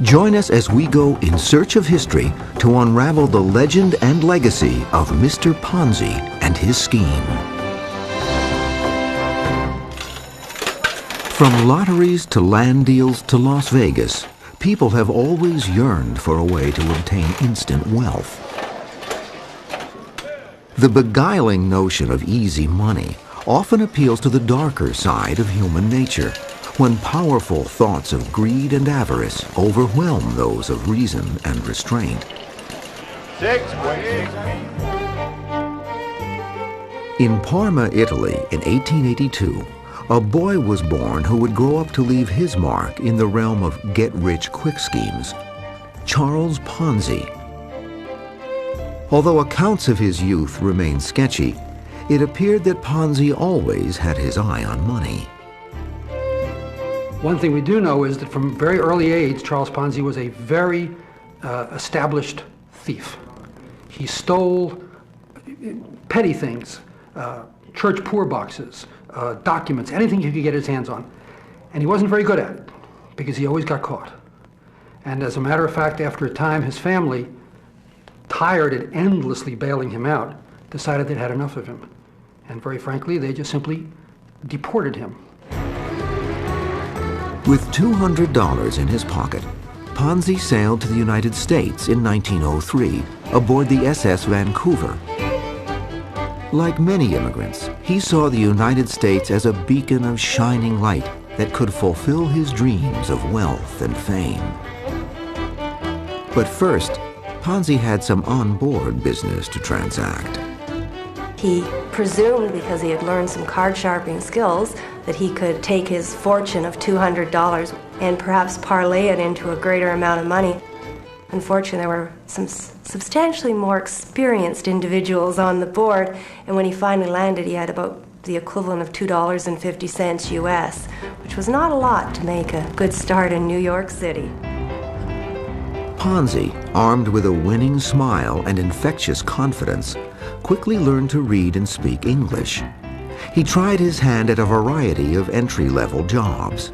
Join us as we go in search of history to unravel the legend and legacy of Mr. Ponzi and his scheme. From lotteries to land deals to Las Vegas, people have always yearned for a way to obtain instant wealth. The beguiling notion of easy money often appeals to the darker side of human nature, when powerful thoughts of greed and avarice overwhelm those of reason and restraint. In Parma, Italy, in 1882, a boy was born who would grow up to leave his mark in the realm of get-rich-quick schemes, Charles Ponzi. Although accounts of his youth remain sketchy, it appeared that Ponzi always had his eye on money. One thing we do know is that from a very early age, Charles Ponzi was a very established thief. He stole petty things, church poor boxes, documents, anything he could get his hands on. And he wasn't very good at it because he always got caught. And as a matter of fact, after a time, his family, tired of endlessly bailing him out, decided they'd had enough of him. And very frankly, they just simply deported him. With $200 in his pocket, Ponzi sailed to the United States in 1903 aboard the SS Vancouver. Like many immigrants, he saw the United States as a beacon of shining light that could fulfill his dreams of wealth and fame. But first, Ponzi had some on-board business to transact. He presumed, because he had learned some card sharpening skills, that he could take his fortune of $200 and perhaps parlay it into a greater amount of money. Unfortunately, there were some substantially more experienced individuals on the board, and when he finally landed, he had about the equivalent of $2.50 US, which was not a lot to make a good start in New York City. Ponzi, armed with a winning smile and infectious confidence, quickly learned to read and speak English. He tried his hand at a variety of entry-level jobs.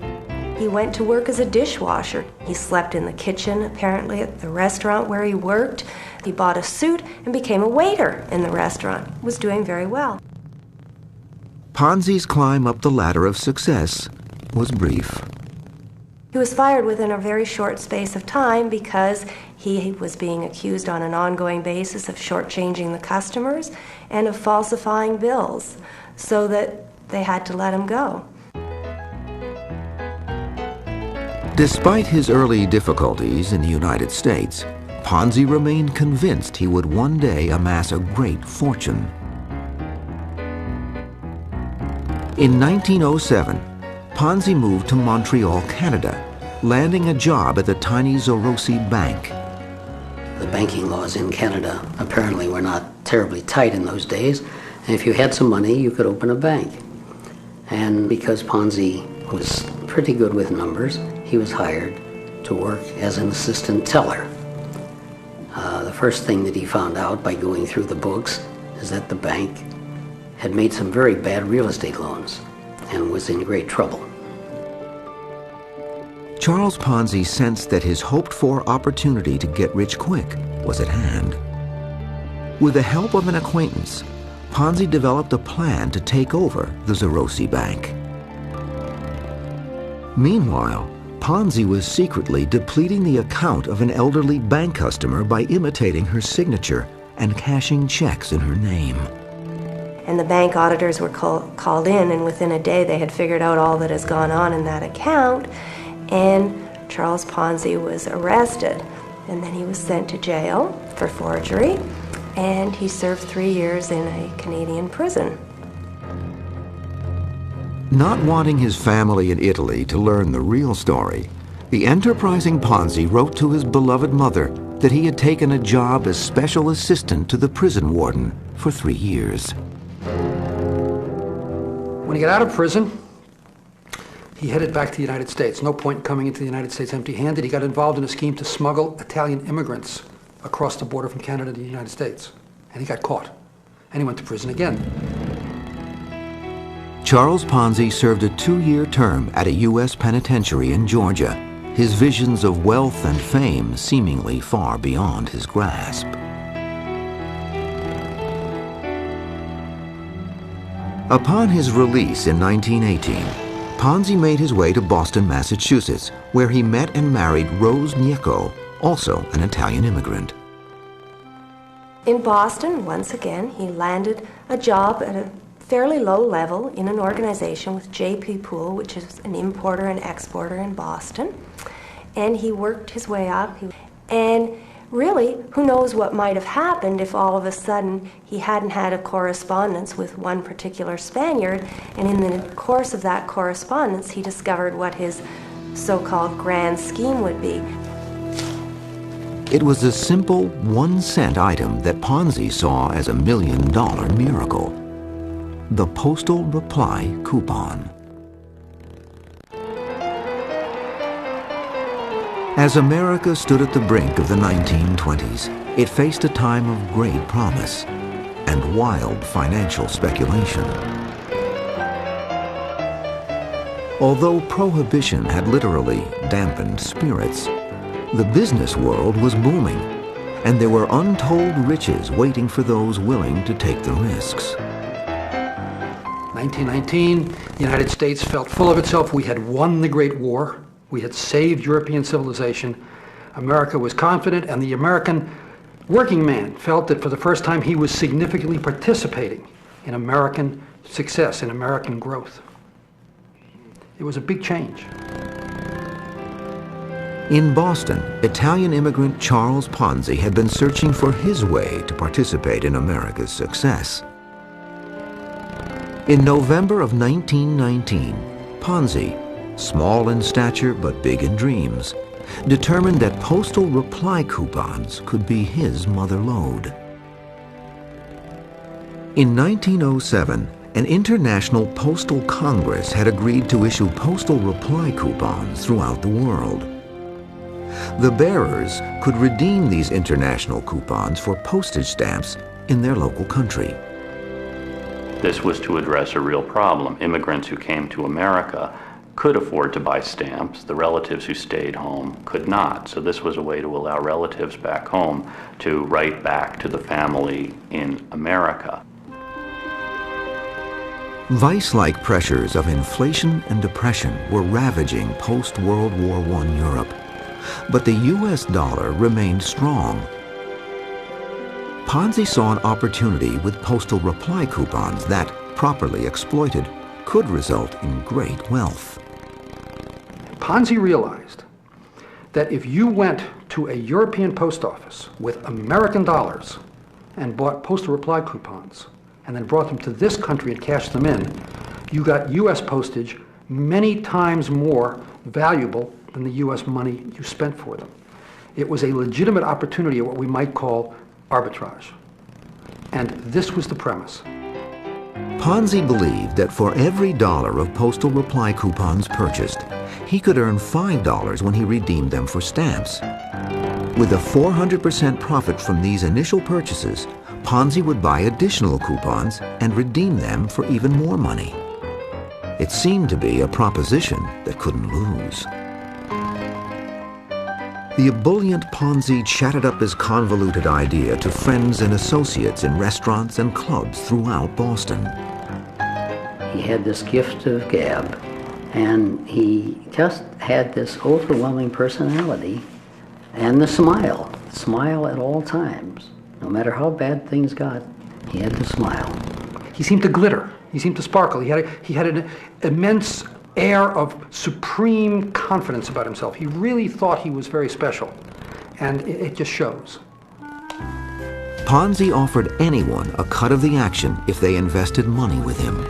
He went to work as a dishwasher. He slept in the kitchen, apparently, at the restaurant where he worked. He bought a suit and became a waiter in the restaurant. Was doing very well. Ponzi's climb up the ladder of success was brief. He was fired within a very short space of time because he was being accused on an ongoing basis of shortchanging the customers and of falsifying bills, so that they had to let him go. Despite his early difficulties in the United States, Ponzi remained convinced he would one day amass a great fortune. In 1907, Ponzi moved to Montreal, Canada, landing a job at the tiny Zorosi Bank. The banking laws in Canada apparently were not terribly tight in those days, and if you had some money, you could open a bank. And because Ponzi was pretty good with numbers, he was hired to work as an assistant teller. The first thing that he found out by going through the books is that the bank had made some very bad real estate loans and was in great trouble. Charles Ponzi sensed that his hoped-for opportunity to get rich quick was at hand. With the help of an acquaintance, Ponzi developed a plan to take over the Zorosi Bank. Meanwhile, Ponzi was secretly depleting the account of an elderly bank customer by imitating her signature and cashing checks in her name. And the bank auditors were called in, and within a day they had figured out all that has gone on in that account, and Charles Ponzi was arrested. And then he was sent to jail for forgery, and he served 3 years in a Canadian prison. Not wanting his family in Italy to learn the real story, the enterprising Ponzi wrote to his beloved mother that he had taken a job as special assistant to the prison warden for 3 years. When he got out of prison, he headed back to the United States. No point in coming into the United States empty-handed. He got involved in a scheme to smuggle Italian immigrants across the border from Canada to the United States. And he got caught. And he went to prison again. Charles Ponzi served a 2-year term at a U.S. penitentiary in Georgia. his visions of wealth and fame seemingly far beyond his grasp. Upon his release in 1918, Ponzi made his way to Boston, Massachusetts, where he met and married Rose Gnecco, also an Italian immigrant. In Boston, once again, he landed a job at a fairly low level in an organization with J.P. Poole, which is an importer and exporter in Boston. And he worked his way up. And really, who knows what might have happened if all of a sudden he hadn't had a correspondence with one particular Spaniard, and in the course of that correspondence he discovered what his so-called grand scheme would be. It was a simple 1-cent item that Ponzi saw as a $1 million miracle: the postal reply coupon. As America stood at the brink of the 1920s, it faced a time of great promise and wild financial speculation. Although prohibition had literally dampened spirits, the business world was booming, and there were untold riches waiting for those willing to take the risks. 1919, the United States felt full of itself. We had won the Great War. We had saved European civilization. America was confident, and the American working man felt that for the first time he was significantly participating in American success, in American growth. It was a big change. In Boston, Italian immigrant Charles Ponzi had been searching for his way to participate in America's success. In November of 1919, Ponzi, small in stature but big in dreams, determined that postal reply coupons could be his mother lode. In 1907, an international postal congress had agreed to issue postal reply coupons throughout the world. The bearers could redeem these international coupons for postage stamps in their local country. This was to address a real problem. Immigrants who came to America could afford to buy stamps. The relatives who stayed home could not. So this was a way to allow relatives back home to write back to the family in America. Vice-like pressures of inflation and depression were ravaging post-World War I Europe, but the U.S. dollar remained strong. Ponzi saw an opportunity with postal reply coupons that, properly exploited, could result in great wealth. Ponzi realized that if you went to a European post office with American dollars and bought postal reply coupons and then brought them to this country and cashed them in, you got U.S. postage many times more valuable than the U.S. money you spent for them. It was a legitimate opportunity of what we might call arbitrage. And this was the premise. Ponzi believed that for every $1 of postal reply coupons purchased, he could earn $5 when he redeemed them for stamps. With a 400% profit from these initial purchases, Ponzi would buy additional coupons and redeem them for even more money. It seemed to be a proposition that couldn't lose. The ebullient Ponzi chatted up his convoluted idea to friends and associates in restaurants and clubs throughout Boston. He had this gift of gab, and he just had this overwhelming personality and the smile at all times. No matter how bad things got, he had the smile. He seemed to glitter. He seemed to sparkle. He had an immense air of supreme confidence about himself. He really thought he was very special, and it just shows. Ponzi offered anyone a cut of the action if they invested money with him.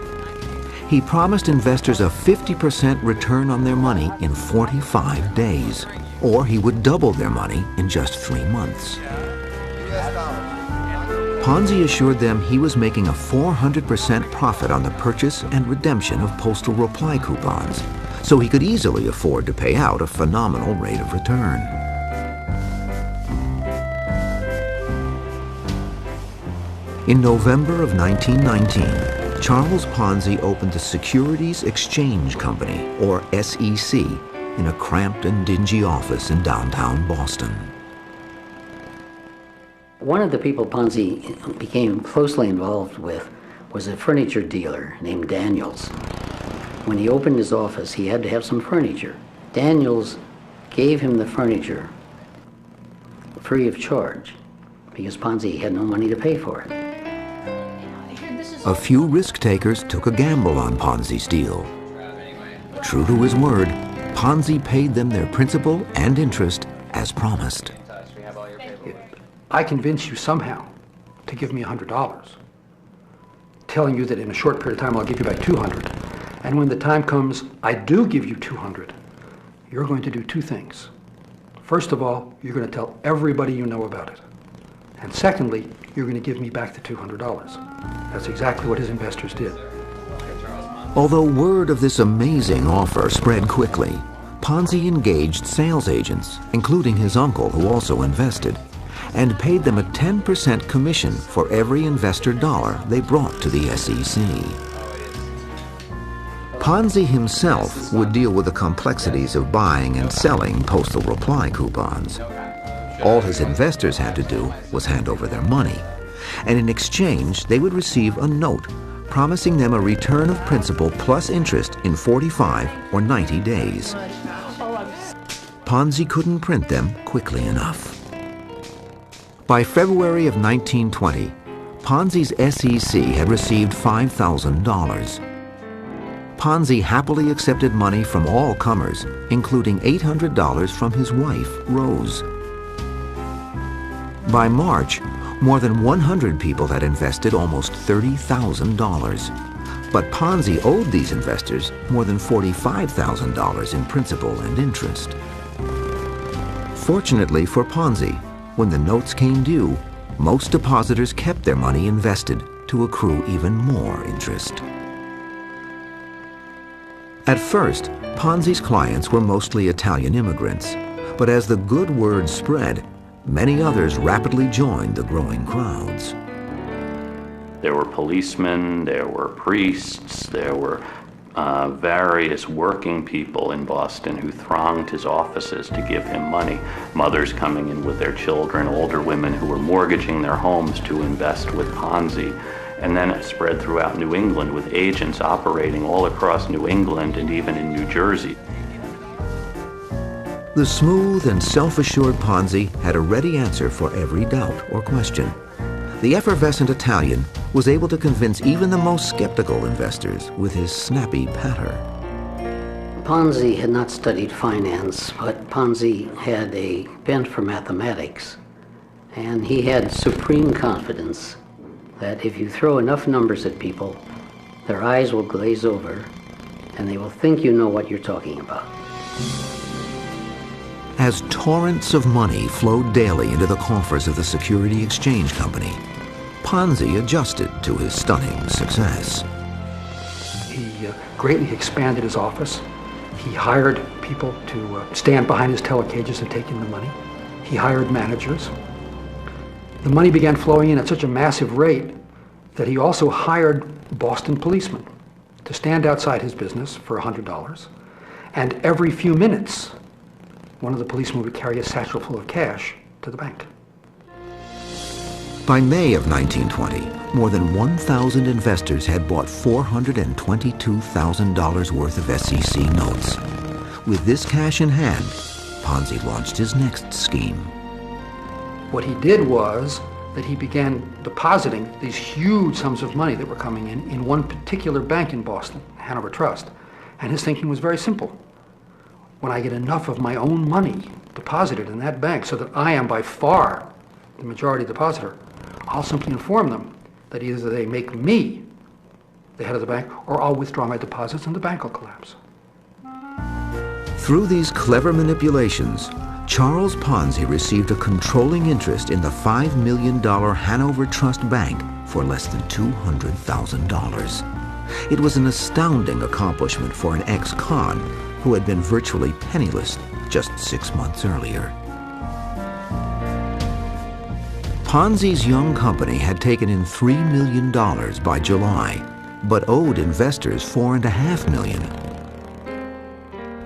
He promised investors a 50% return on their money in 45 days, or he would double their money in just 3 months. Ponzi assured them he was making a 400% profit on the purchase and redemption of postal reply coupons, so he could easily afford to pay out a phenomenal rate of return. In November of 1919, Charles Ponzi opened the Securities Exchange Company, or SEC, in a cramped and dingy office in downtown Boston. One of the people Ponzi became closely involved with was a furniture dealer named Daniels. When he opened his office, he had to have some furniture. Daniels gave him the furniture free of charge because Ponzi had no money to pay for it. A few risk takers took a gamble on Ponzi's deal. True to his word, Ponzi paid them their principal and interest as promised. I convince you somehow to give me $100, telling you that in a short period of time I'll give you back 200. And when the time comes, I do give you 200, you're going to do two things. First of all, you're going to tell everybody you know about it. And secondly, you're going to give me back the $200. That's exactly what his investors did. Although word of this amazing offer spread quickly, Ponzi engaged sales agents, including his uncle who also invested, and paid them a 10% commission for every investor dollar they brought to the SEC. Ponzi himself would deal with the complexities of buying and selling postal reply coupons. All his investors had to do was hand over their money, and in exchange they would receive a note promising them a return of principal plus interest in 45 or 90 days. Ponzi couldn't print them quickly enough. By February of 1920, Ponzi's SEC had received $5,000. Ponzi happily accepted money from all comers, including $800 from his wife, Rose. By March, more than 100 people had invested almost $30,000. But Ponzi owed these investors more than $45,000 in principal and interest. Fortunately for Ponzi, when the notes came due, most depositors kept their money invested to accrue even more interest. At first, Ponzi's clients were mostly Italian immigrants, but as the good word spread, many others rapidly joined the growing crowds. There were policemen, there were priests, there were various working people in Boston who thronged his offices to give him money. Mothers coming in with their children, older women who were mortgaging their homes to invest with Ponzi. And then it spread throughout New England with agents operating all across New England and even in New Jersey. The smooth and self-assured Ponzi had a ready answer for every doubt or question. The effervescent Italian was able to convince even the most skeptical investors with his snappy patter. Ponzi had not studied finance, but Ponzi had a bent for mathematics, and he had supreme confidence that if you throw enough numbers at people, their eyes will glaze over, and they will think you know what you're talking about. As torrents of money flowed daily into the coffers of the Security Exchange Company, Ponzi adjusted to his stunning success. He greatly expanded his office. He hired people to stand behind his telecages and take in the money. He hired managers. The money began flowing in at such a massive rate that he also hired Boston policemen to stand outside his business for $100. And every few minutes, one of the policemen would carry a satchel full of cash to the bank. By May of 1920, more than 1,000 investors had bought $422,000 worth of SEC notes. With this cash in hand, Ponzi launched his next scheme. What he did was that he began depositing these huge sums of money that were coming in one particular bank in Boston, Hanover Trust. And his thinking was very simple. When I get enough of my own money deposited in that bank so that I am by far the majority depositor, I'll simply inform them that either they make me the head of the bank or I'll withdraw my deposits and the bank will collapse. Through these clever manipulations, Charles Ponzi received a controlling interest in the $5 million Hanover Trust Bank for less than $200,000. It was an astounding accomplishment for an ex-con who had been virtually penniless just 6 months earlier. Ponzi's young company had taken in $3 million by July, but owed investors $4.5 million.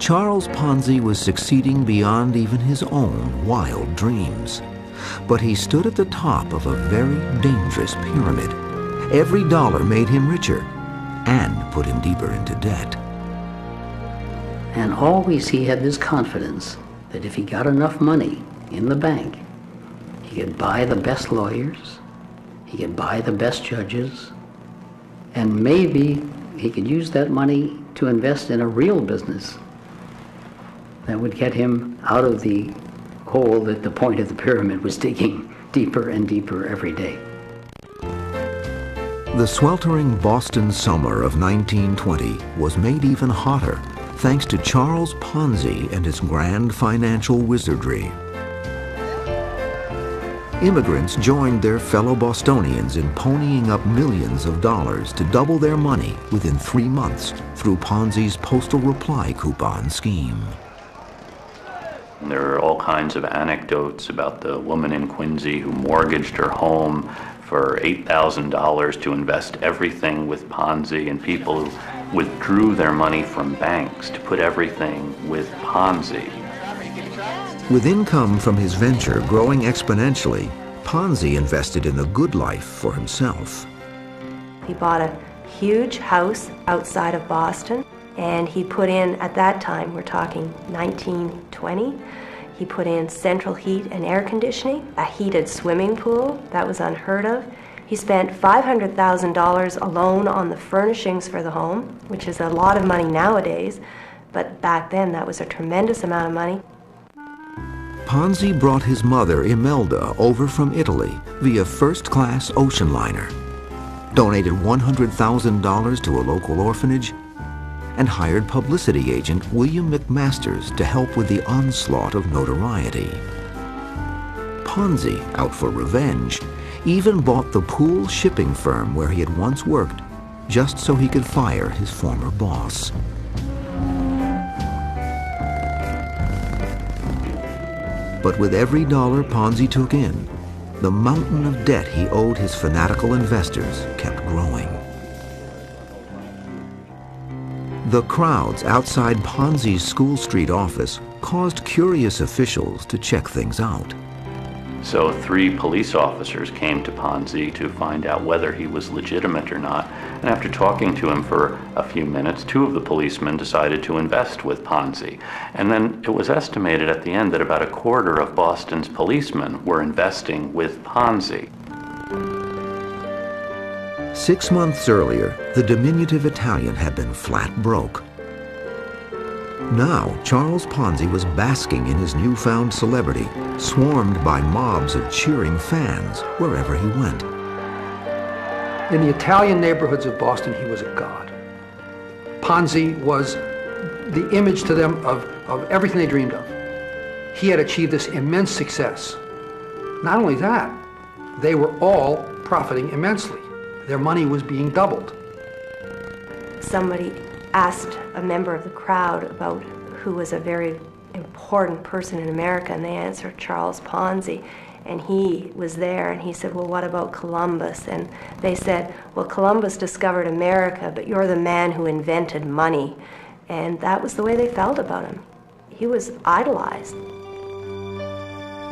Charles Ponzi was succeeding beyond even his own wild dreams. But he stood at the top of a very dangerous pyramid. Every dollar made him richer and put him deeper into debt. And always he had this confidence that if he got enough money in the bank, he could buy the best lawyers, he could buy the best judges, and maybe he could use that money to invest in a real business that would get him out of the hole that the point of the pyramid was digging deeper and deeper every day. The sweltering Boston summer of 1920 was made even hotter thanks to Charles Ponzi and his grand financial wizardry. Immigrants joined their fellow Bostonians in ponying up millions of dollars to double their money within 3 months through Ponzi's postal reply coupon scheme. There are all kinds of anecdotes about the woman in Quincy who mortgaged her home for $8,000 to invest everything with Ponzi, and people who withdrew their money from banks to put everything with Ponzi. With income from his venture growing exponentially, Ponzi invested in the good life for himself. He bought a huge house outside of Boston, and he put in, at that time, we're talking 1920, he put in central heat and air conditioning, a heated swimming pool, that was unheard of. He spent $500,000 alone on the furnishings for the home, which is a lot of money nowadays, but back then that was a tremendous amount of money. Ponzi brought his mother Imelda over from Italy via first-class ocean liner, donated $100,000 to a local orphanage, and hired publicity agent William McMasters to help with the onslaught of notoriety. Ponzi, out for revenge, even bought the pool shipping firm where he had once worked, just so he could fire his former boss. But with every dollar Ponzi took in, the mountain of debt he owed his fanatical investors kept growing. The crowds outside Ponzi's School Street office caused curious officials to check things out. So 3 police officers came to Ponzi to find out whether he was legitimate or not. And after talking to him for a few minutes, 2 of the policemen decided to invest with Ponzi. And then it was estimated at the end that about a quarter of Boston's policemen were investing with Ponzi. 6 months earlier, the diminutive Italian had been flat broke. Now, Charles Ponzi was basking in his newfound celebrity, swarmed by mobs of cheering fans wherever he went. In the Italian neighborhoods of Boston, he was a god. Ponzi was the image to them of everything they dreamed of. He had achieved this immense success. Not only that, they were all profiting immensely. Their money was being doubled. Somebody asked a member of the crowd about who was a very important person in America, and they answered Charles Ponzi. And he was there, and he said, well, what about Columbus? And they said, well, Columbus discovered America, but you're the man who invented money. And that was the way they felt about him. He was idolized.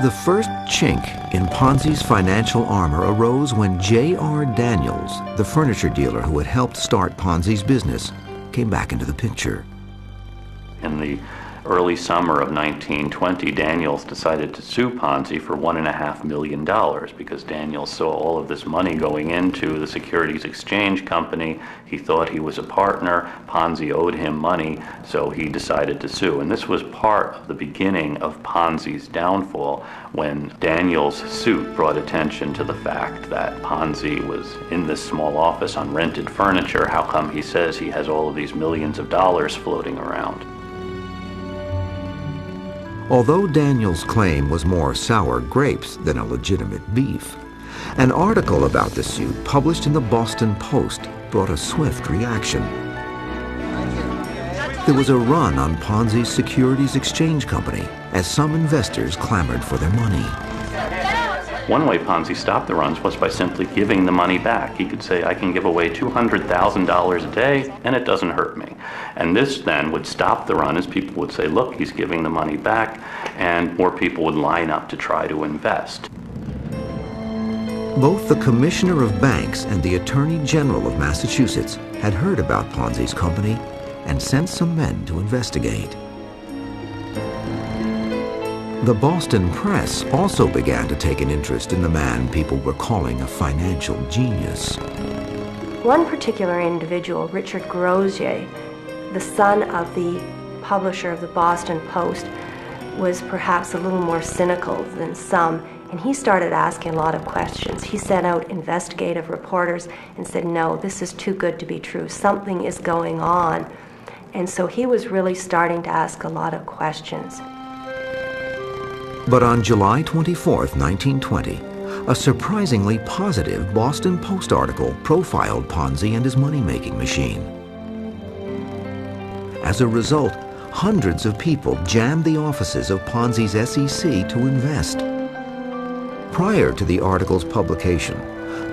The first chink in Ponzi's financial armor arose when J.R. Daniels, the furniture dealer who had helped start Ponzi's business, came back into the picture. In the early summer of 1920, Daniels decided to sue Ponzi for $1.5 million because Daniels saw all of this money going into the Securities Exchange Company. He thought he was a partner. Ponzi owed him money, so he decided to sue. And this was part of the beginning of Ponzi's downfall, when Daniels' suit brought attention to the fact that Ponzi was in this small office on rented furniture. How come he says he has all of these millions of dollars floating around? Although Daniels' claim was more sour grapes than a legitimate beef, an article about the suit published in the Boston Post brought a swift reaction. There was a run on Ponzi's Securities Exchange Company as some investors clamored for their money. One way Ponzi stopped the runs was by simply giving the money back. He could say, I can give away $200,000 a day and it doesn't hurt me. And this then would stop the run as people would say, look, he's giving the money back, and more people would line up to try to invest. Both the Commissioner of Banks and the Attorney General of Massachusetts had heard about Ponzi's company and sent some men to investigate. The Boston press also began to take an interest in the man people were calling a financial genius. One particular individual, Richard Grosier, the son of the publisher of the Boston Post, was perhaps a little more cynical than some, and he started asking a lot of questions. He sent out investigative reporters and said, no, this is too good to be true. Something is going on. And so he was really starting to ask a lot of questions. But on July 24, 1920, a surprisingly positive Boston Post article profiled Ponzi and his money-making machine. As a result, hundreds of people jammed the offices of Ponzi's SEC to invest. Prior to the article's publication,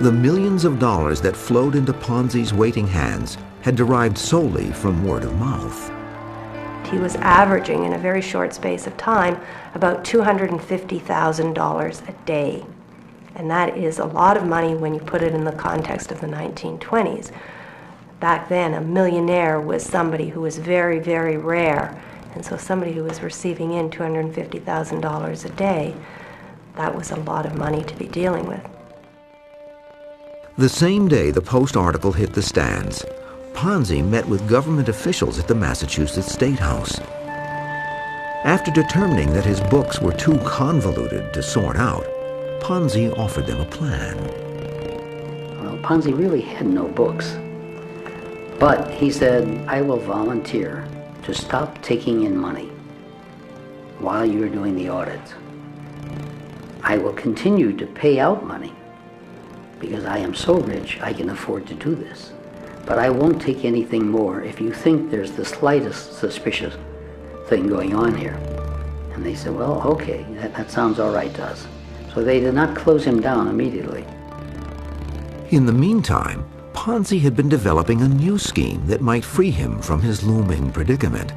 the millions of dollars that flowed into Ponzi's waiting hands had derived solely from word of mouth. He was averaging, in a very short space of time, about $250,000 a day. And that is a lot of money when you put it in the context of the 1920s. Back then, a millionaire was somebody who was very, very rare. And so somebody who was receiving in $250,000 a day, that was a lot of money to be dealing with. The same day the Post article hit the stands, Ponzi met with government officials at the Massachusetts State House. After determining that his books were too convoluted to sort out, Ponzi offered them a plan. Well, Ponzi really had no books. But he said, I will volunteer to stop taking in money while you're doing the audit. I will continue to pay out money because I am so rich I can afford to do this. But I won't take anything more if you think there's the slightest suspicious thing going on here. And they said, well, okay, that sounds all right to us. So they did not close him down immediately. In the meantime, Ponzi had been developing a new scheme that might free him from his looming predicament.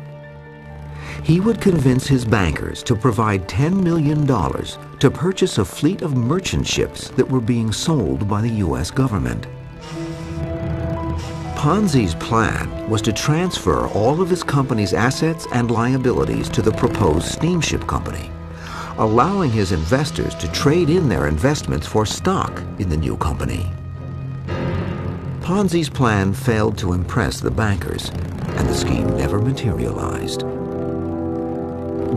He would convince his bankers to provide $10 million to purchase a fleet of merchant ships that were being sold by the U.S. government. Ponzi's plan was to transfer all of his company's assets and liabilities to the proposed steamship company, allowing his investors to trade in their investments for stock in the new company. Ponzi's plan failed to impress the bankers, and the scheme never materialized.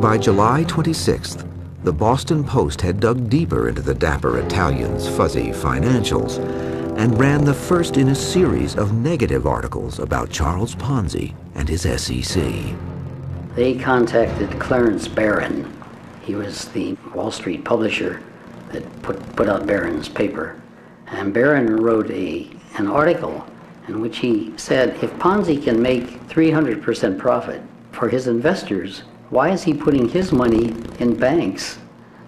By July 26th, the Boston Post had dug deeper into the dapper Italian's fuzzy financials and ran the first in a series of negative articles about Charles Ponzi and his SEC. They contacted Clarence Barron. He was the Wall Street publisher that put out Barron's paper. And Barron wrote an article in which he said, if Ponzi can make 300% profit for his investors, why is he putting his money in banks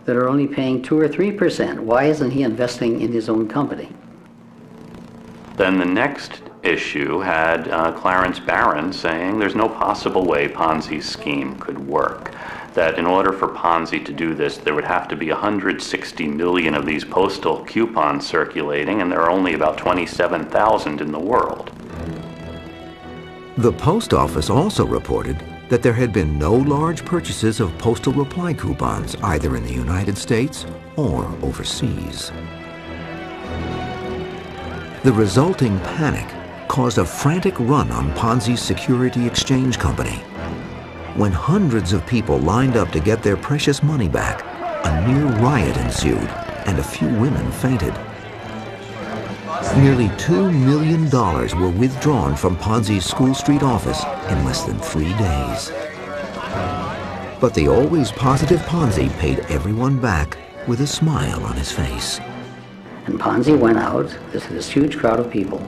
that are only paying 2 or 3%? Why isn't he investing in his own company? Then the next issue had Clarence Barron saying there's no possible way Ponzi's scheme could work. That in order for Ponzi to do this, there would have to be 160 million of these postal coupons circulating, and there are only about 27,000 in the world. The post office also reported that there had been no large purchases of postal reply coupons either in the United States or overseas. The resulting panic caused a frantic run on Ponzi's security exchange company. When hundreds of people lined up to get their precious money back, a near riot ensued and a few women fainted. Nearly $2 million were withdrawn from Ponzi's School Street office in less than 3 days. But the always positive Ponzi paid everyone back with a smile on his face. And Ponzi went out, this huge crowd of people,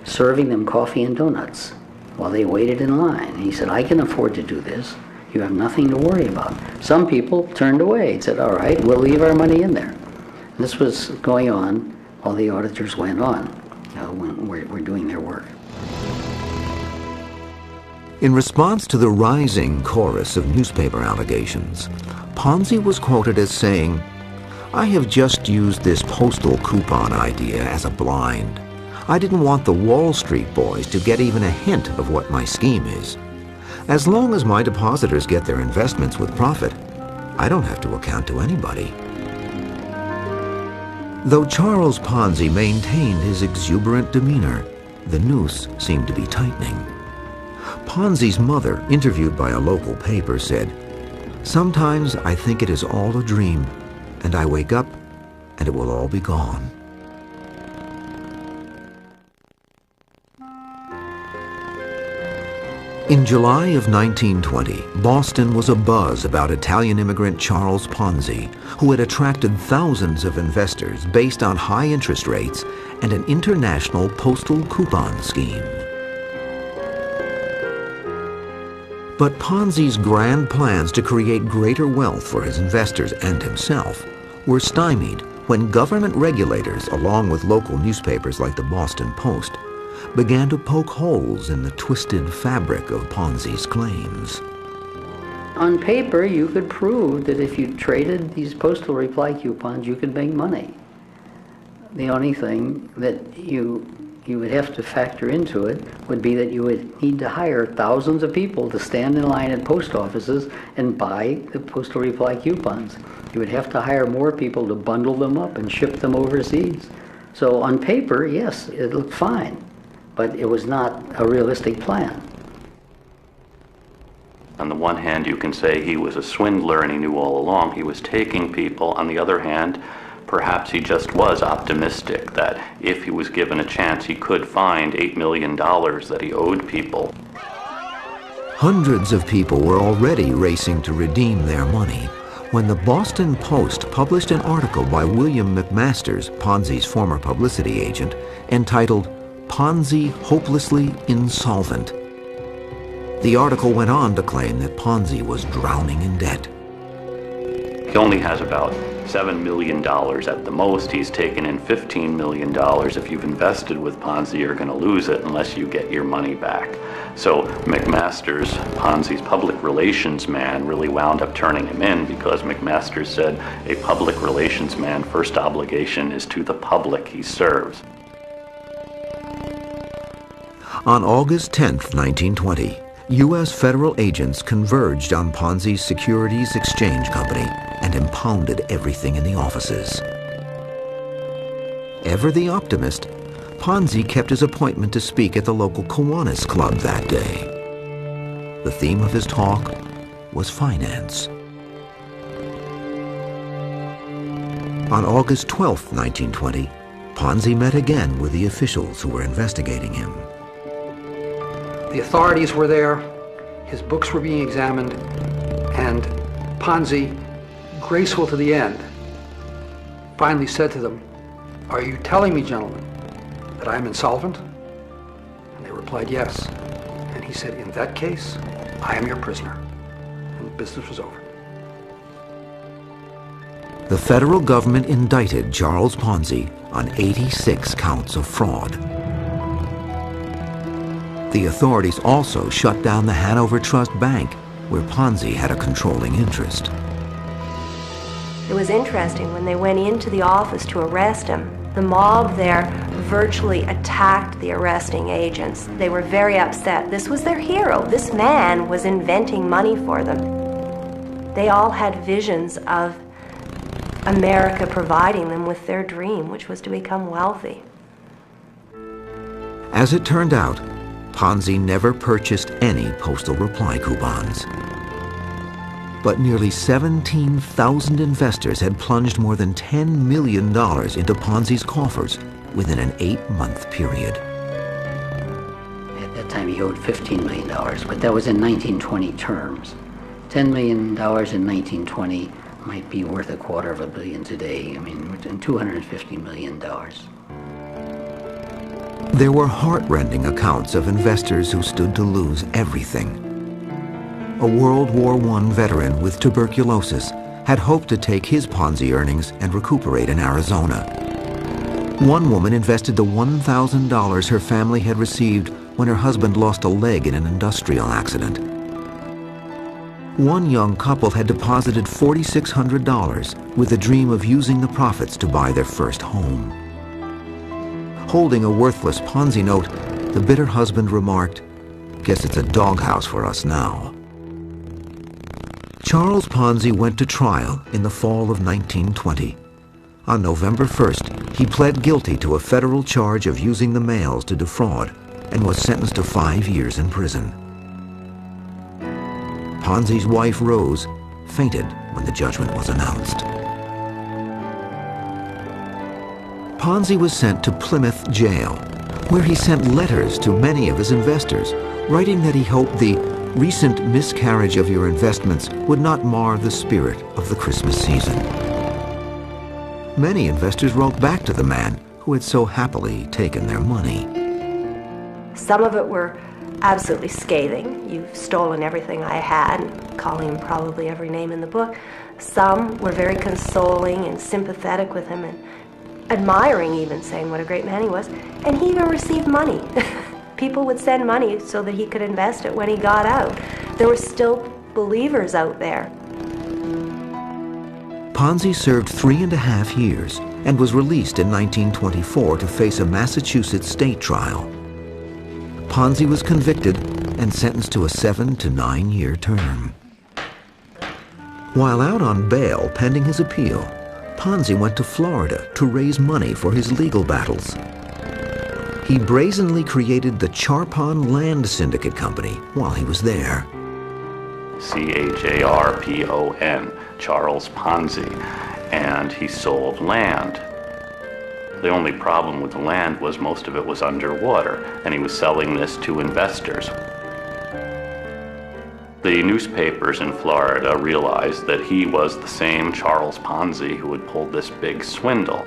serving them coffee and donuts while they waited in line. He said, I can afford to do this. You have nothing to worry about. Some people turned away and said, all right, we'll leave our money in there. This was going on while the auditors went on, when we're doing their work. In response to the rising chorus of newspaper allegations, Ponzi was quoted as saying, "I have just used this postal coupon idea as a blind. I didn't want the Wall Street boys to get even a hint of what my scheme is. As long as my depositors get their investments with profit, I don't have to account to anybody." Though Charles Ponzi maintained his exuberant demeanor, the noose seemed to be tightening. Ponzi's mother, interviewed by a local paper, said, "Sometimes I think it is all a dream, and I wake up and it will all be gone." In July of 1920, Boston was abuzz about Italian immigrant Charles Ponzi, who had attracted thousands of investors based on high interest rates and an international postal coupon scheme. But Ponzi's grand plans to create greater wealth for his investors and himself were stymied when government regulators, along with local newspapers like the Boston Post, began to poke holes in the twisted fabric of Ponzi's claims. On paper, you could prove that if you traded these postal reply coupons, you could make money. The only thing that you would have to factor into it would be that you would need to hire thousands of people to stand in line at post offices and buy the postal reply coupons. You would have to hire more people to bundle them up and ship them overseas. So on paper, yes, it looked fine, but it was not a realistic plan. On the one hand, you can say he was a swindler and he knew all along he was taking people. On the other hand, perhaps he just was optimistic that if he was given a chance, he could find $8 million that he owed people. Hundreds of people were already racing to redeem their money when the Boston Post published an article by William McMasters, Ponzi's former publicity agent, entitled "Ponzi Hopelessly Insolvent." The article went on to claim that Ponzi was drowning in debt. He only has about $7 million at the most. He's taken in $15 million. If you've invested with Ponzi, you're going to lose it unless you get your money back. So McMasters, Ponzi's public relations man, really wound up turning him in because McMasters said a public relations man's first obligation is to the public he serves. On August 10th, 1920, U.S. federal agents converged on Ponzi's Securities Exchange Company and impounded everything in the offices. Ever the optimist, Ponzi kept his appointment to speak at the local Kiwanis Club that day. The theme of his talk was finance. On August 12th, 1920, Ponzi met again with the officials who were investigating him. The authorities were there, his books were being examined, and Ponzi, graceful to the end, finally said to them, "Are you telling me, gentlemen, that I am insolvent?" And they replied, "Yes." And he said, "In that case, I am your prisoner." And the business was over. The federal government indicted Charles Ponzi on 86 counts of fraud. The authorities also shut down the Hanover Trust Bank, where Ponzi had a controlling interest. It was interesting when they went into the office to arrest him. The mob there virtually attacked the arresting agents. They were very upset. This was their hero. This man was inventing money for them. They all had visions of America providing them with their dream, which was to become wealthy. As it turned out, Ponzi never purchased any postal reply coupons. But nearly 17,000 investors had plunged more than $10 million into Ponzi's coffers within an 8-month period. At that time, he owed $15 million, but that was in 1920 terms. $10 million in 1920 might be worth $250 million today. I mean, $250 million. There were heart-rending accounts of investors who stood to lose everything. A World War I veteran with tuberculosis had hoped to take his Ponzi earnings and recuperate in Arizona. One woman invested the $1,000 her family had received when her husband lost a leg in an industrial accident. One young couple had deposited $4,600 with the dream of using the profits to buy their first home. Holding a worthless Ponzi note, the bitter husband remarked, "Guess it's a doghouse for us now." Charles Ponzi went to trial in the fall of 1920. On November 1st, he pled guilty to a federal charge of using the mails to defraud and was sentenced to 5 years in prison. Ponzi's wife, Rose, fainted when the judgment was announced. Ponzi was sent to Plymouth Jail, where he sent letters to many of his investors, writing that he hoped the recent miscarriage of your investments would not mar the spirit of the Christmas season. Many investors wrote back to the man who had so happily taken their money. Some of it were absolutely scathing. "You've stolen everything I had," calling him probably every name in the book. Some were very consoling and sympathetic with him and admiring, even saying what a great man he was. And he even received money. People would send money so that he could invest it when he got out. There were still believers out there. Ponzi served 3.5 years and was released in 1924 to face a Massachusetts state trial. Ponzi was convicted and sentenced to a 7 to 9 year term. While out on bail pending his appeal, Ponzi went to Florida to raise money for his legal battles. He brazenly created the Charpon Land Syndicate Company while he was there. Charpon, Charles Ponzi, and he sold land. The only problem with the land was most of it was underwater, and he was selling this to investors. The newspapers in Florida realized that he was the same Charles Ponzi who had pulled this big swindle.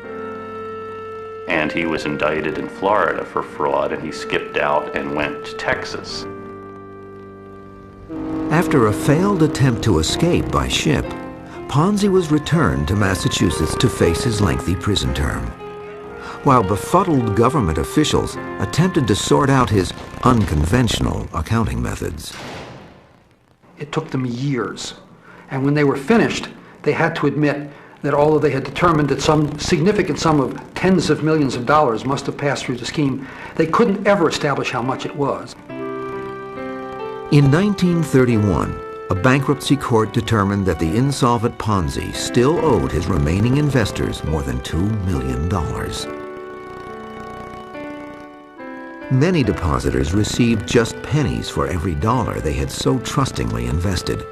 And he was indicted in Florida for fraud, and he skipped out and went to Texas. After a failed attempt to escape by ship, Ponzi was returned to Massachusetts to face his lengthy prison term. While befuddled government officials attempted to sort out his unconventional accounting methods. It took them years. And when they were finished, they had to admit that although they had determined that some significant sum of tens of millions of dollars must have passed through the scheme, they couldn't ever establish how much it was. In 1931, a bankruptcy court determined that the insolvent Ponzi still owed his remaining investors more than $2 million. Many depositors received just pennies for every dollar they had so trustingly invested.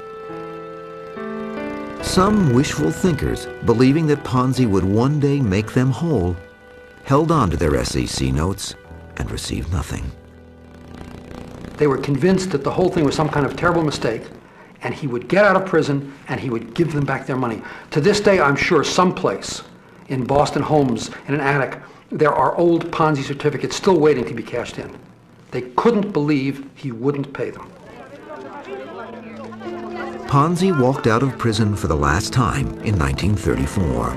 Some wishful thinkers, believing that Ponzi would one day make them whole, held on to their SEC notes and received nothing. They were convinced that the whole thing was some kind of terrible mistake, and he would get out of prison and he would give them back their money. To this day, I'm sure someplace in Boston homes, in an attic, there are old Ponzi certificates still waiting to be cashed in. They couldn't believe he wouldn't pay them. Ponzi walked out of prison for the last time in 1934.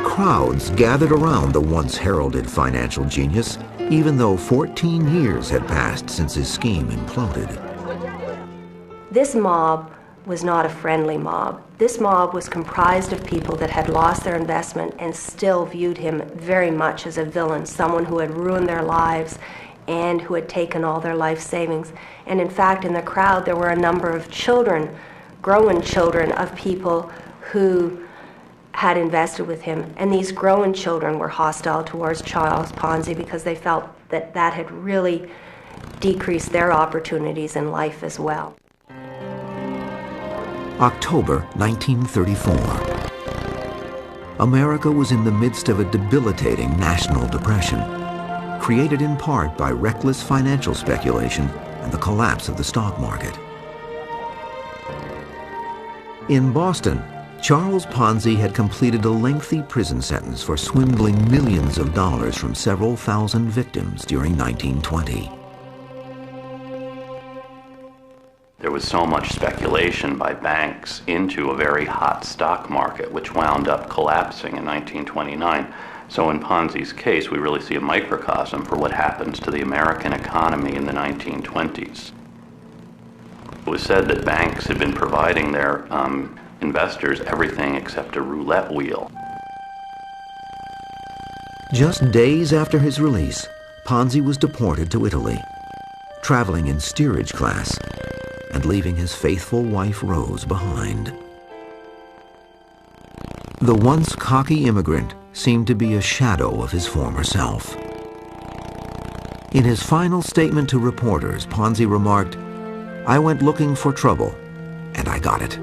Crowds gathered around the once heralded financial genius, even though 14 years had passed since his scheme imploded. This mob was not a friendly mob. This mob was comprised of people that had lost their investment and still viewed him very much as a villain, someone who had ruined their lives and who had taken all their life savings. And in fact, in the crowd, there were a number of children, grown children of people who had invested with him. And these grown children were hostile towards Charles Ponzi because they felt that that had really decreased their opportunities in life as well. October 1934. America was in the midst of a debilitating national depression, created in part by reckless financial speculation and the collapse of the stock market. In Boston, Charles Ponzi had completed a lengthy prison sentence for swindling millions of dollars from several thousand victims during 1920. There was so much speculation by banks into a very hot stock market, which wound up collapsing in 1929. So in Ponzi's case, we really see a microcosm for what happens to the American economy in the 1920s. It was said that banks had been providing their investors everything except a roulette wheel. Just days after his release, Ponzi was deported to Italy, traveling in steerage class and leaving his faithful wife Rose behind. The once cocky immigrant seemed to be a shadow of his former self. In his final statement to reporters, Ponzi remarked, "I went looking for trouble, and I got it."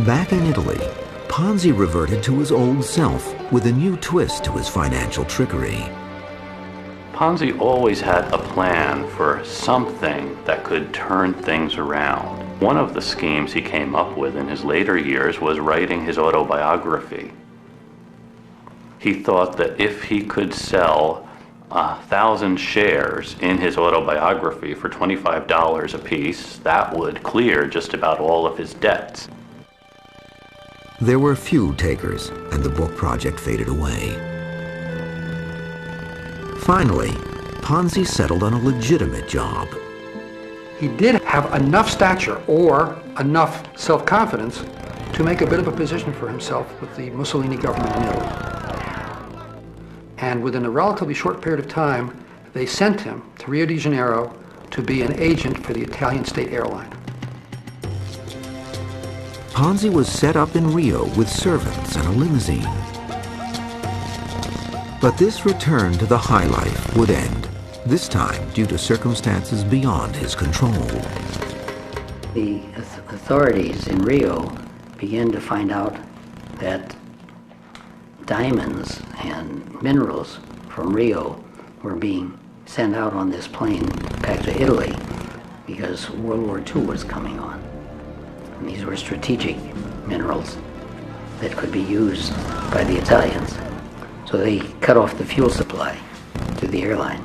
Back in Italy, Ponzi reverted to his old self with a new twist to his financial trickery. Ponzi always had a plan for something that could turn things around. One of the schemes he came up with in his later years was writing his autobiography. He thought that if he could sell 1,000 shares in his autobiography for $25 apiece, that would clear just about all of his debts. There were few takers, and the book project faded away. Finally, Ponzi settled on a legitimate job. He did have enough stature or enough self-confidence to make a bit of a position for himself with the Mussolini government in Italy. And within a relatively short period of time, they sent him to Rio de Janeiro to be an agent for the Italian state airline. Ponzi was set up in Rio with servants and a limousine. But this return to the high life would end, this time due to circumstances beyond his control. The authorities in Rio began to find out that diamonds and minerals from Rio were being sent out on this plane back to Italy because World War II was coming on. And these were strategic minerals that could be used by the Italians. So they cut off the fuel supply to the airline.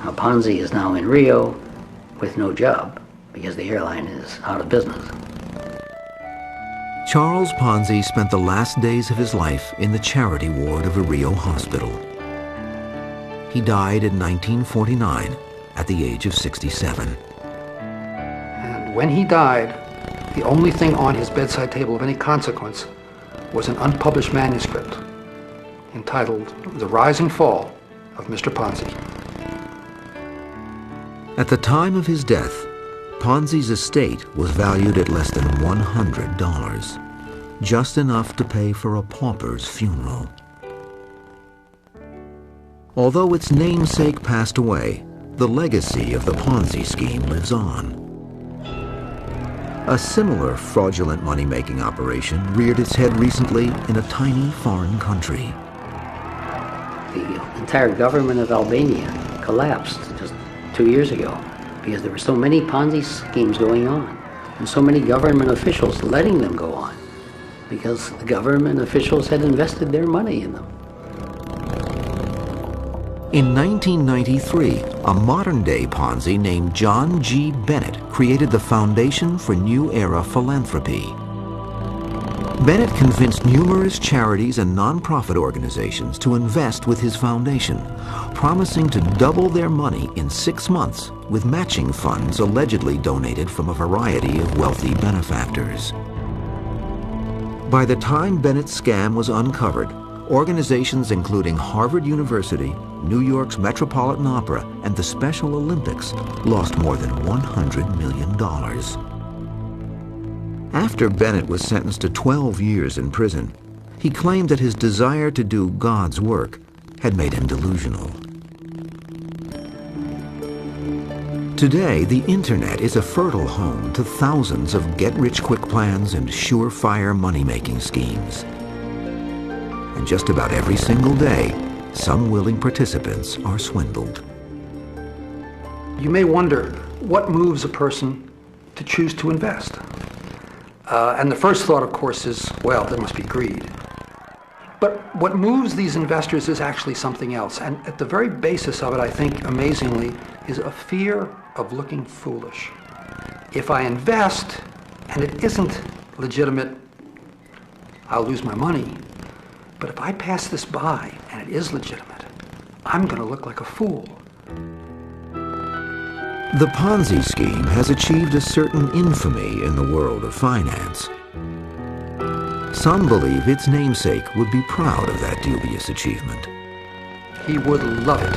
Now Ponzi is now in Rio with no job because the airline is out of business. Charles Ponzi spent the last days of his life in the charity ward of a Rio hospital. He died in 1949 at the age of 67. And when he died, the only thing on his bedside table of any consequence was an unpublished manuscript entitled The Rise and Fall of Mr. Ponzi. At the time of his death, Ponzi's estate was valued at less than $100, just enough to pay for a pauper's funeral. Although its namesake passed away, the legacy of the Ponzi scheme lives on. A similar fraudulent money-making operation reared its head recently in a tiny foreign country. The entire government of Albania collapsed just 2 years ago because there were so many Ponzi schemes going on and so many government officials letting them go on because the government officials had invested their money in them. In 1993, a modern-day Ponzi named John G. Bennett created the Foundation for New Era Philanthropy. Bennett convinced numerous charities and nonprofit organizations to invest with his foundation, promising to double their money in 6 months with matching funds allegedly donated from a variety of wealthy benefactors. By the time Bennett's scam was uncovered, organizations including Harvard University, New York's Metropolitan Opera, and the Special Olympics lost more than $100 million. After Bennett was sentenced to 12 years in prison, he claimed that his desire to do God's work had made him delusional. Today, the internet is a fertile home to thousands of get-rich-quick plans and surefire money-making schemes. And just about every single day, some willing participants are swindled. You may wonder what moves a person to choose to invest. And the first thought, of course, is, well, there must be greed. But what moves these investors is actually something else. And at the very basis of it, I think, amazingly, is a fear of looking foolish. If I invest and it isn't legitimate, I'll lose my money. But if I pass this by and it is legitimate, I'm going to look like a fool. The Ponzi scheme has achieved a certain infamy in the world of finance. Some believe its namesake would be proud of that dubious achievement. He would love it.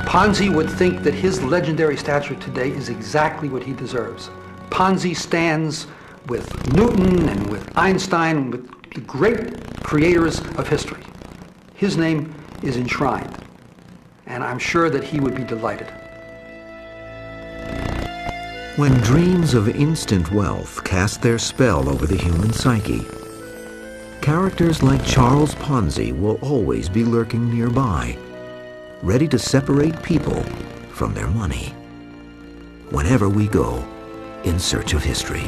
Ponzi would think that his legendary stature today is exactly what he deserves. Ponzi stands with Newton and with Einstein and with the great creators of history. His name is enshrined, and I'm sure that he would be delighted. When dreams of instant wealth cast their spell over the human psyche, characters like Charles Ponzi will always be lurking nearby, ready to separate people from their money, whenever we go in search of history.